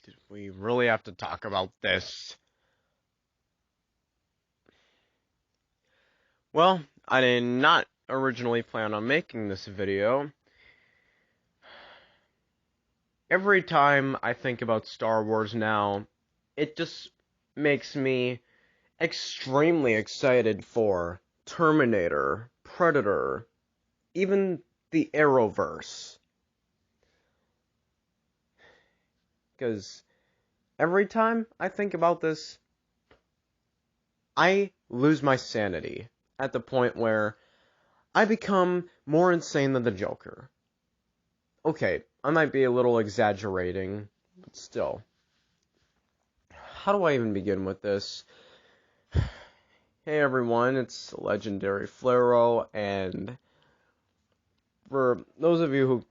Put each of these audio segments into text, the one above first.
Did we really have to talk about this? Well, I did not originally plan on making this video. Every time I think about Star Wars now, it just makes me extremely excited for Terminator, Predator, even the Arrowverse. Because every time I think about this, I lose my sanity at the point where I become more insane than the Joker. Okay, I might be a little exaggerating, but still. How do I even begin with this? Hey everyone, it's Legendary Flaro, and for those of you who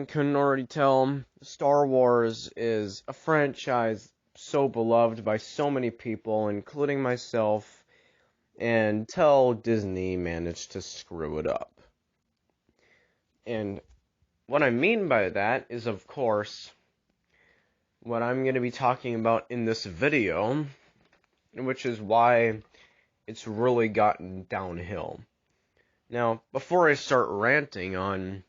couldn't already tell, Star Wars is a franchise so beloved by so many people, including myself, until Disney managed to screw it up. And what I mean by that is, of course, what I'm going to be talking about in this video, which is why it's really gotten downhill. Now, before I start ranting on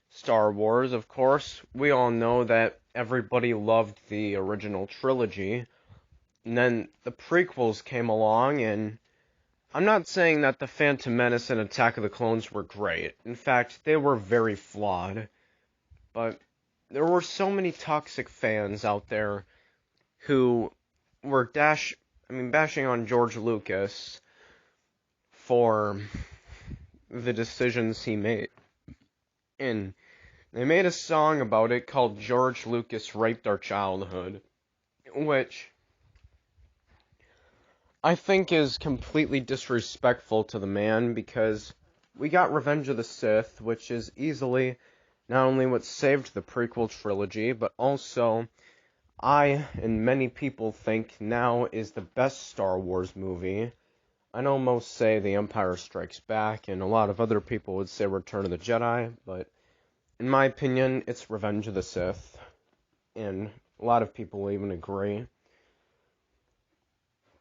Star Wars, of course, we all know that everybody loved the original trilogy, and then the prequels came along, and I'm not saying that The Phantom Menace and Attack of the Clones were great. In fact, they were very flawed, but there were so many toxic fans out there who were bashing on George Lucas for the decisions he made. And they made a song about it called George Lucas Raped Our Childhood, which I think is completely disrespectful to the man, because we got Revenge of the Sith, which is easily not only what saved the prequel trilogy, but also I and many people think now is the best Star Wars movie. I know most say The Empire Strikes Back, and a lot of other people would say Return of the Jedi, but in my opinion, it's Revenge of the Sith, and a lot of people even agree.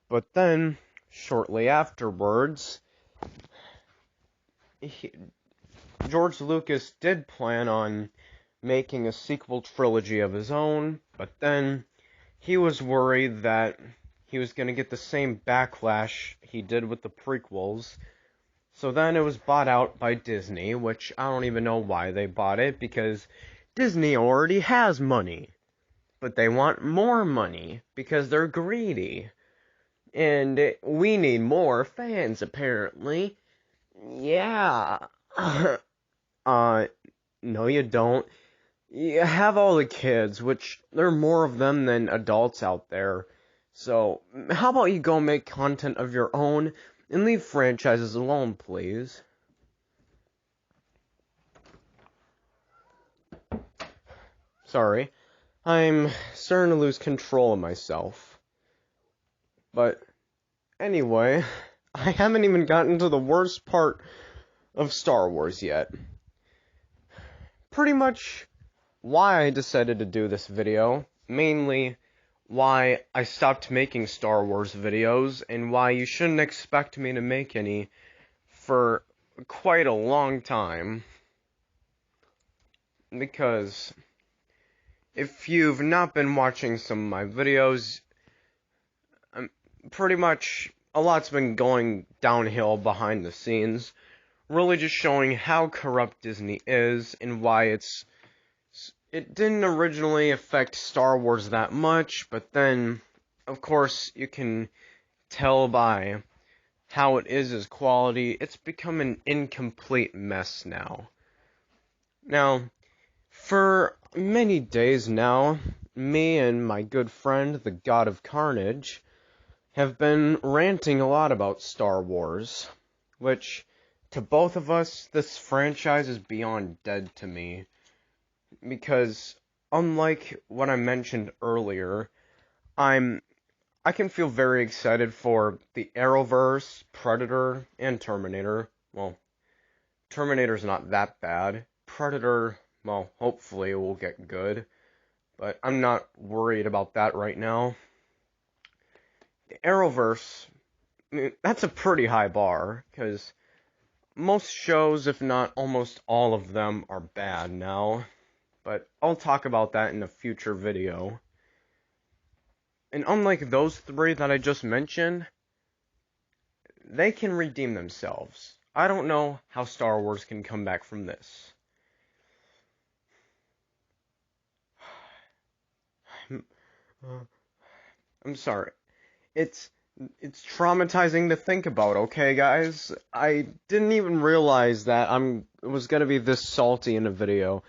But then, shortly afterwards, George Lucas did plan on making a sequel trilogy of his own, but then he was worried that he was going to get the same backlash he did with the prequels. So then it was bought out by Disney, which I don't even know why they bought it, because Disney already has money. But they want more money, because they're greedy. And we need more fans, apparently. Yeah. No you don't. You have all the kids, which there are more of them than adults out there. So, how about you go make content of your own and leave franchises alone, please? Sorry, I'm starting to lose control of myself. But, anyway, I haven't even gotten to the worst part of Star Wars yet. Pretty much why I decided to do this video, mainly why I stopped making Star Wars videos, and why you shouldn't expect me to make any for quite a long time. Because if you've not been watching some of my videos, pretty much a lot's been going downhill behind the scenes, really just showing how corrupt Disney is and why it didn't originally affect Star Wars that much, but then, of course, you can tell by how it is as quality, it's become an incomplete mess now. Now, for many days now, me and my good friend, the God of Carnage, have been ranting a lot about Star Wars, which, to both of us, this franchise is beyond dead to me. Because, unlike what I mentioned earlier, I can feel very excited for the Arrowverse, Predator, and Terminator. Well, Terminator's not that bad. Predator, well, hopefully it will get good. but I'm not worried about that right now. The Arrowverse, I mean, that's a pretty high bar, because most shows, if not almost all of them, are bad now. But I'll talk about that in a future video. And unlike those three that I just mentioned, they can redeem themselves. I don't know how Star Wars can come back from this. I'm sorry. It's traumatizing to think about, okay, guys? I didn't even realize that it was gonna be this salty in a video.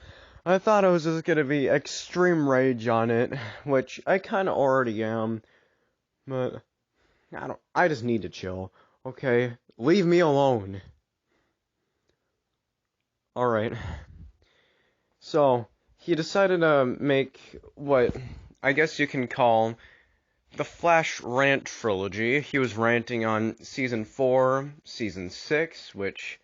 I thought it was just gonna be extreme rage on it, which I kinda already am. But I just need to chill. Okay? Leave me alone. Alright. So, he decided to make what I guess you can call the Flash Rant trilogy. He was ranting on Season 4, Season 6, which,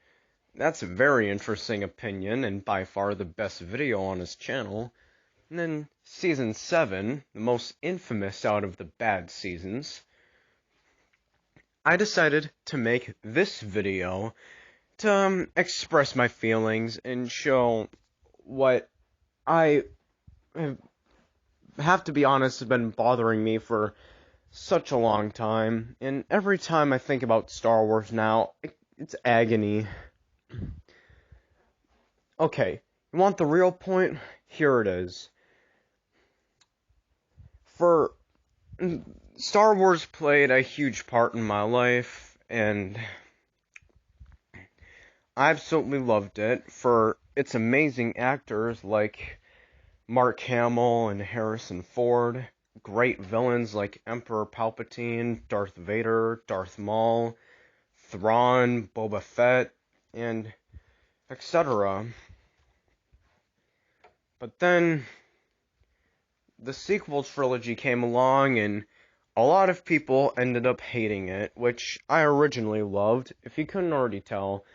that's a very interesting opinion, and by far the best video on his channel. And then Season 7, the most infamous out of the bad seasons. I decided to make this video to express my feelings and show what I have to be honest, has been bothering me for such a long time, and every time I think about Star Wars now, it's agony. Okay, you want the real point? Here it is. Star Wars played a huge part in my life, and I absolutely loved it for its amazing actors like Mark Hamill and Harrison Ford, great villains like Emperor Palpatine, Darth Vader, Darth Maul, Thrawn, Boba Fett, and etc. But then the sequel trilogy came along, and a lot of people ended up hating it, which I originally loved. If you couldn't already tell,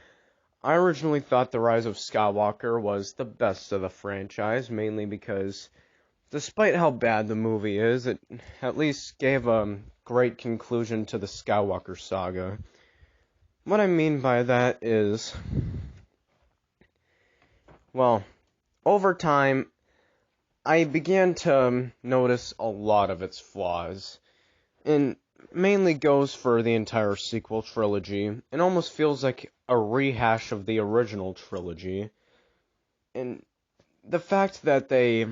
I originally thought The Rise of Skywalker was the best of the franchise, mainly because, despite how bad the movie is, it at least gave a great conclusion to the Skywalker saga. What I mean by that is, well, over time, I began to notice a lot of its flaws, and mainly goes for the entire sequel trilogy. It almost feels like a rehash of the original trilogy. And the fact that they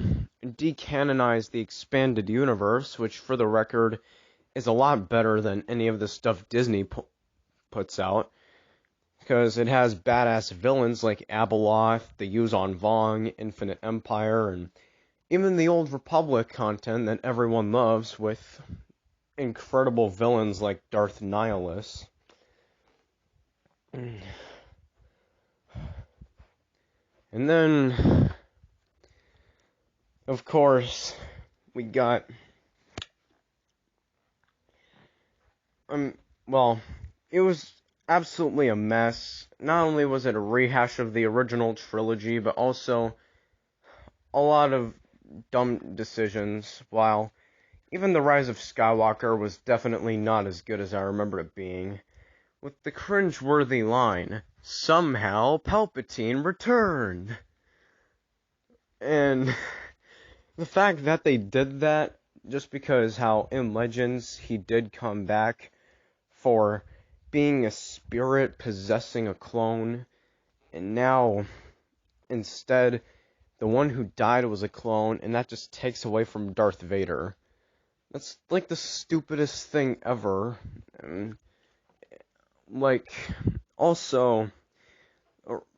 decanonized the expanded universe, which for the record is a lot better than any of the stuff Disney puts out, because it has badass villains like Abeloth, the Yuzon Vong, Infinite Empire, and even the Old Republic content that everyone loves, with incredible villains like Darth Nihilus. And then, of course, we got, well, it was absolutely a mess. Not only was it a rehash of the original trilogy, but also a lot of dumb decisions, while even The Rise of Skywalker was definitely not as good as I remember it being, with the cringe-worthy line, "Somehow Palpatine returned." And the fact that they did that, just because how in Legends he did come back for being a spirit possessing a clone, and now instead the one who died was a clone, and that just takes away from Darth Vader. That's like the stupidest thing ever. And, like, also,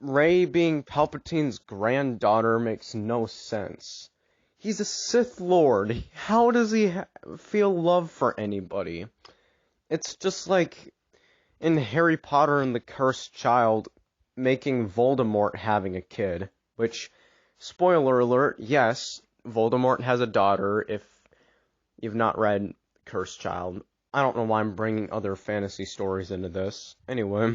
Rey being Palpatine's granddaughter makes no sense. He's a Sith Lord. How does he feel love for anybody? It's just like in Harry Potter and the Cursed Child making Voldemort having a kid. Which, spoiler alert, yes, Voldemort has a daughter if you've not read Cursed Child. I don't know why I'm bringing other fantasy stories into this. Anyway.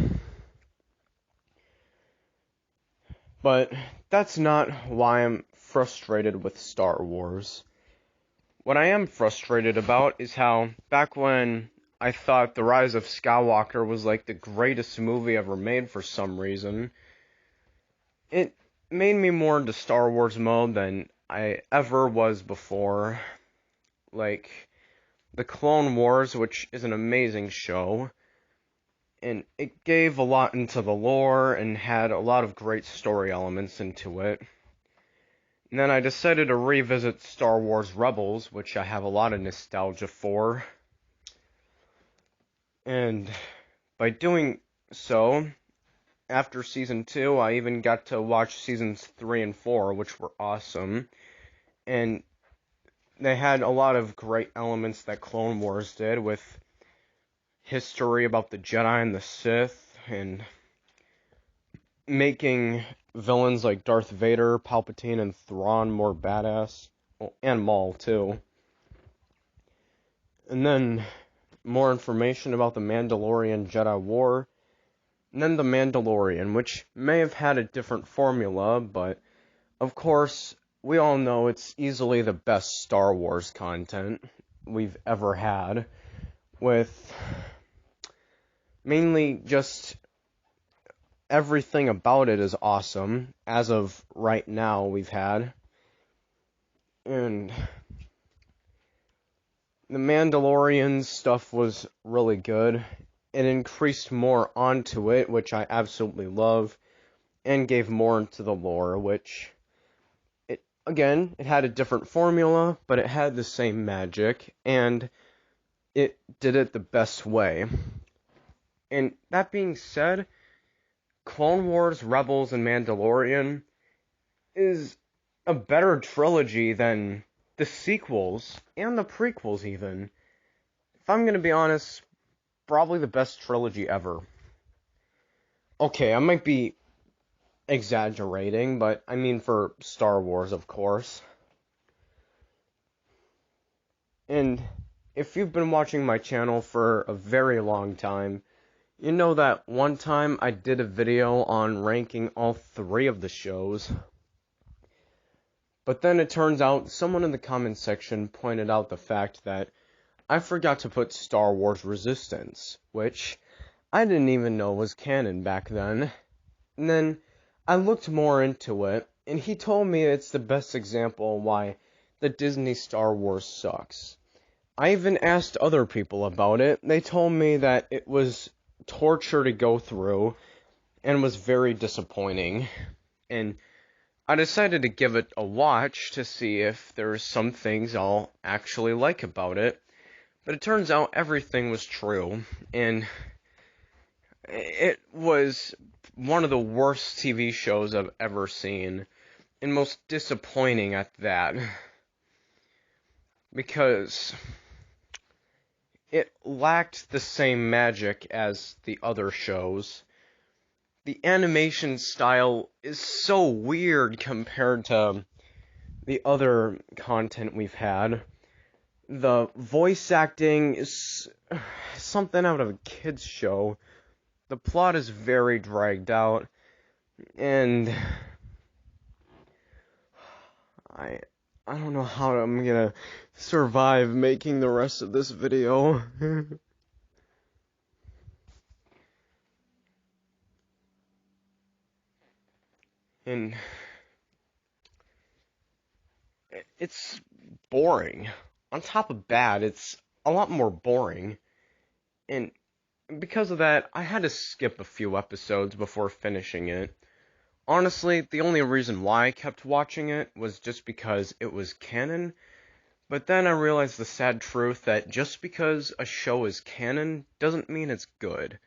But that's not why I'm frustrated with Star Wars. what I am frustrated about is how back when I thought The Rise of Skywalker was like the greatest movie ever made for some reason, it made me more into Star Wars mode than I ever was before. Like, The Clone Wars, which is an amazing show, and it gave a lot into the lore and had a lot of great story elements into it. And then I decided to revisit Star Wars Rebels, which I have a lot of nostalgia for. And by doing so, after Season 2, I even got to watch Seasons 3 and 4, which were awesome. And they had a lot of great elements that Clone Wars did, with history about the Jedi and the Sith, and making villains like Darth Vader, Palpatine, and Thrawn more badass. Well, and Maul, too. And then more information about the Mandalorian Jedi War, and then the Mandalorian, which may have had a different formula, but of course, we all know it's easily the best Star Wars content we've ever had, with mainly just everything about it is awesome, as of right now we've had. And the Mandalorian stuff was really good. It increased more onto it, which I absolutely love, and gave more into the lore, which, it had a different formula, but it had the same magic, and it did it the best way. And that being said, Clone Wars, Rebels, and Mandalorian is a better trilogy than the sequels, and the prequels even. If I'm gonna be honest, probably the best trilogy ever. Okay, I might be exaggerating, but I mean for Star Wars, of course. And if you've been watching my channel for a very long time, you know that one time I did a video on ranking all 3 of the shows. But then it turns out someone in the comment section pointed out the fact that I forgot to put Star Wars Resistance, which I didn't even know was canon back then. And then I looked more into it, and he told me it's the best example why the Disney Star Wars sucks. I even asked other people about it. They told me that it was torture to go through and was very disappointing. And I decided to give it a watch to see if there's some things I'll actually like about it. But it turns out everything was true, and it was one of the worst TV shows I've ever seen, and most disappointing at that, because it lacked the same magic as the other shows. The animation style is so weird compared to the other content we've had. The voice acting is something out of a kid's show. The plot is very dragged out, and I don't know how I'm gonna survive making the rest of this video. And it's boring. On top of bad, it's a lot more boring. And because of that, I had to skip a few episodes before finishing it. Honestly, the only reason why I kept watching it was just because it was canon, but then I realized the sad truth that just because a show is canon doesn't mean it's good.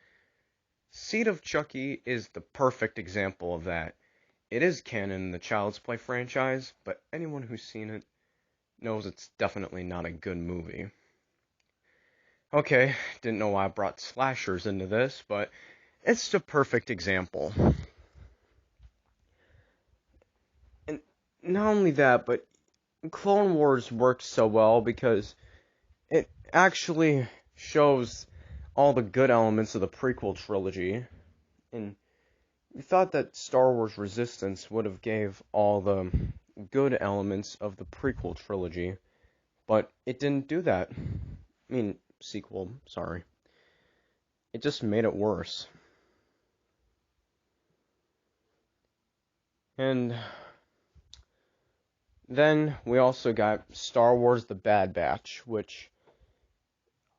Seed of Chucky is the perfect example of that. It is canon in the Child's Play franchise, but anyone who's seen it knows it's definitely not a good movie. Okay, didn't know why I brought slashers into this, but it's the perfect example. And not only that, but Clone Wars works so well because it actually shows all the good elements of the prequel trilogy. And you thought that Star Wars Resistance would have gave all the good elements of the prequel trilogy, But it didn't do that. I mean, sequel, sorry. It just made it worse. And then we also got Star Wars The Bad Batch, which,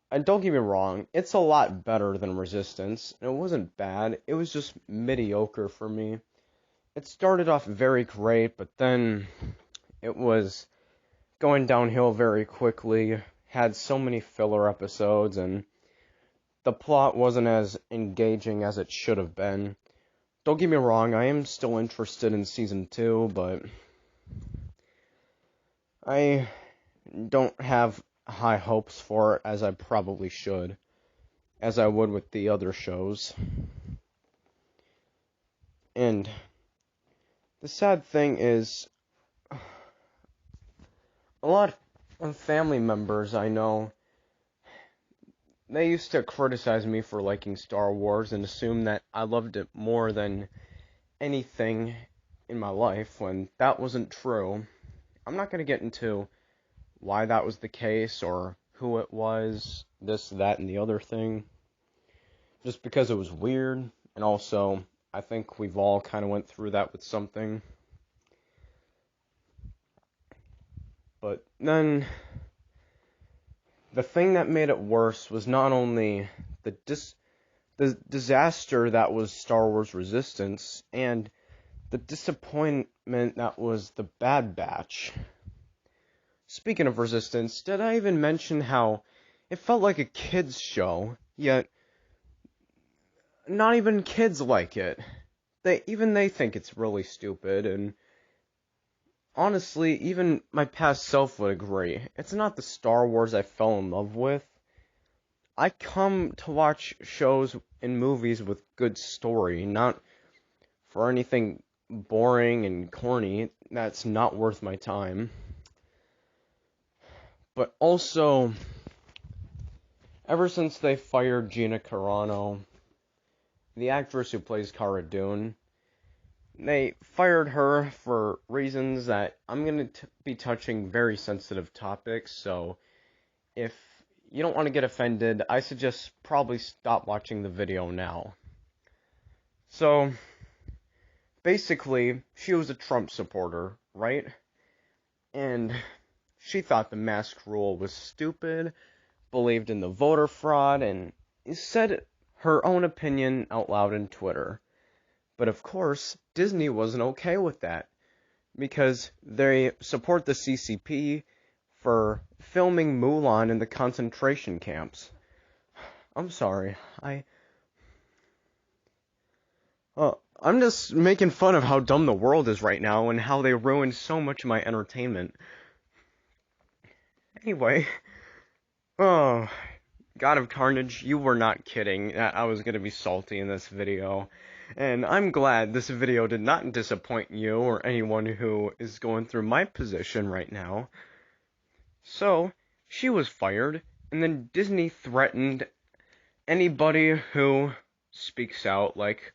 and don't get me wrong, it's a lot better than Resistance. It wasn't bad, it was just mediocre for me. It started off very great, but then it was going downhill very quickly, had so many filler episodes, and the plot wasn't as engaging as it should have been. Don't get me wrong, I am still interested in Season 2, but I don't have high hopes for it as I probably should, as I would with the other shows. And the sad thing is, a lot of family members I know, they used to criticize me for liking Star Wars and assume that I loved it more than anything in my life, when that wasn't true. I'm not going to get into why that was the case or who it was, this, that, and the other thing. Just because it was weird, and also, I think we've all kind of went through that with something. But then, the thing that made it worse was not only the disaster that was Star Wars Resistance, and the disappointment that was The Bad Batch. Speaking of Resistance, did I even mention how it felt like a kid's show, yet not even kids like it. They think it's really stupid, and honestly, even my past self would agree. It's not the Star Wars I fell in love with. I come to watch shows and movies with good story, not for anything boring and corny that's not worth my time. But also, ever since they fired Gina Carano, the actress who plays Cara Dune, they fired her for reasons that I'm going to be touching very sensitive topics, so if you don't want to get offended, I suggest probably stop watching the video now. So, basically, she was a Trump supporter, right? And she thought the mask rule was stupid, believed in the voter fraud, and said her own opinion out loud on Twitter. But of course, Disney wasn't okay with that, because they support the CCP for filming Mulan in the concentration camps. I'm sorry, I'm just making fun of how dumb the world is right now and how they ruined so much of my entertainment. Anyway, oh, God of Carnage, you were not kidding that I was going to be salty in this video. And I'm glad this video did not disappoint you or anyone who is going through my position right now. So, she was fired, and then Disney threatened anybody who speaks out, like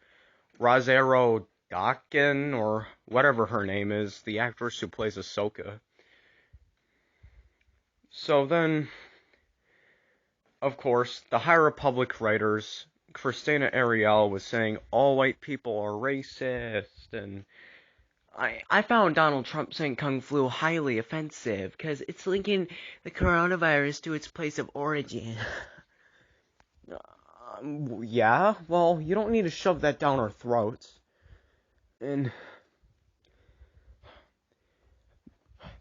Rosario Dawson, or whatever her name is, the actress who plays Ahsoka. So then, of course, the High Republic writers, Christina Ariel, was saying all white people are racist, and I found Donald Trump saying Kung Flu highly offensive, because it's linking the coronavirus to its place of origin. Yeah, well, you don't need to shove that down our throats. And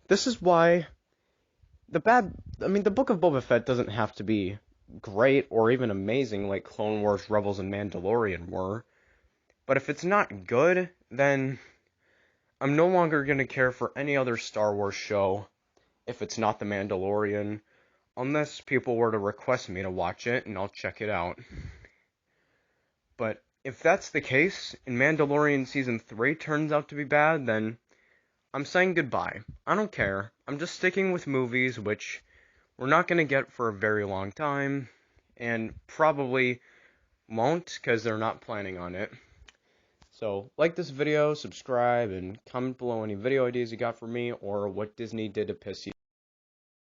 this is why the Book of Boba Fett doesn't have to be great or even amazing like Clone Wars, Rebels, and Mandalorian were. But if it's not good, then I'm no longer going to care for any other Star Wars show if it's not The Mandalorian, unless people were to request me to watch it, and I'll check it out. But if that's the case, and Mandalorian Season 3 turns out to be bad, then I'm saying goodbye. I don't care. I'm just sticking with movies, which we're not going to get for a very long time, and probably won't, because they're not planning on it. So, like this video, subscribe, and comment below any video ideas you got for me, or what Disney did to piss you off.